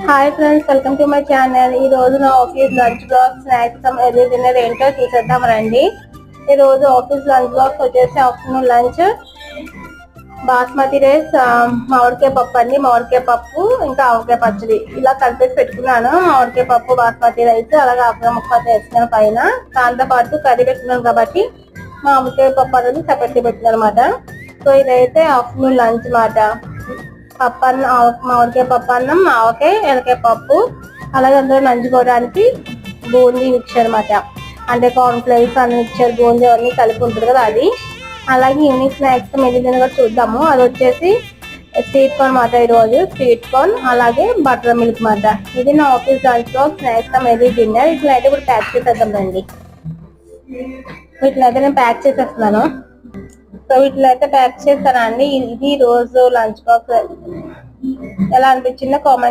Hi friends, welcome to my channel. ఈ రోజు నా office lunch box snacks early dinner ఏంటో చూసేద్దాం రండి. ఈ రోజు ఆఫీస్ లంచ్ బాక్స్ వచ్చేసి ఆఫ్టర్నూన్ లంచ్ బాస్మతి రైస్, మామిడికాయ పప్పు అండి. మామిడికాయ పప్పు ఇంకా ఆవకాయ పచ్చడి ఇలా కలిపేసి పెట్టుకున్నాను. మామిడికాయ పప్పు బాస్మతి రైస్ అలాగే ఆవకాయ ముక్క వేసుకున్నాను పైన. దాంతో పాటు కర్రీ పెట్టుకున్నాను కాబట్టి మామిడికాయ పప్పు అనేది సెపరేట్గా పెట్టినాను అనమాట. సో ఇదైతే ఆఫ్టర్నూన్ లంచ్ మాట. పప్పు అన్నం, మామిడికాయ పప్పు అన్నం, ఆవకాయ ఎలకాయ పప్పు, అలాగే అందులో నంచుకోవడానికి బూందీ మిక్చర్ అనమాట. అంటే కార్న్ ఫ్లేక్స్ అన్ని మిక్చర్ బూందీ అవన్నీ కలిపి ఉంటుంది కదా అది. అలాగే ఈవినింగ్ స్నాక్స్ మెల్లిదని కూడా చూద్దాము. అది వచ్చేసి స్వీట్ కార్న్ మాట. ఈరోజు స్వీట్ కార్న్ అలాగే బటర్ మిల్క్ మాట. ఇది నా ఆఫీస్ లంచ్ లో స్నాక్స్ మెల్లి డిన్నర్. ఇట్లా అయితే ఇప్పుడు ప్యాక్ చేసేద్దాం రండి. వీటిని అయితే నేను ప్యాక్ చేసేస్తున్నాను. సో వీటిలో అయితే ప్యాక్ చేస్తానండి. ఇది రోజు లంచ్ బాక్స్ ఎలా అనిపించిందో కామెంట్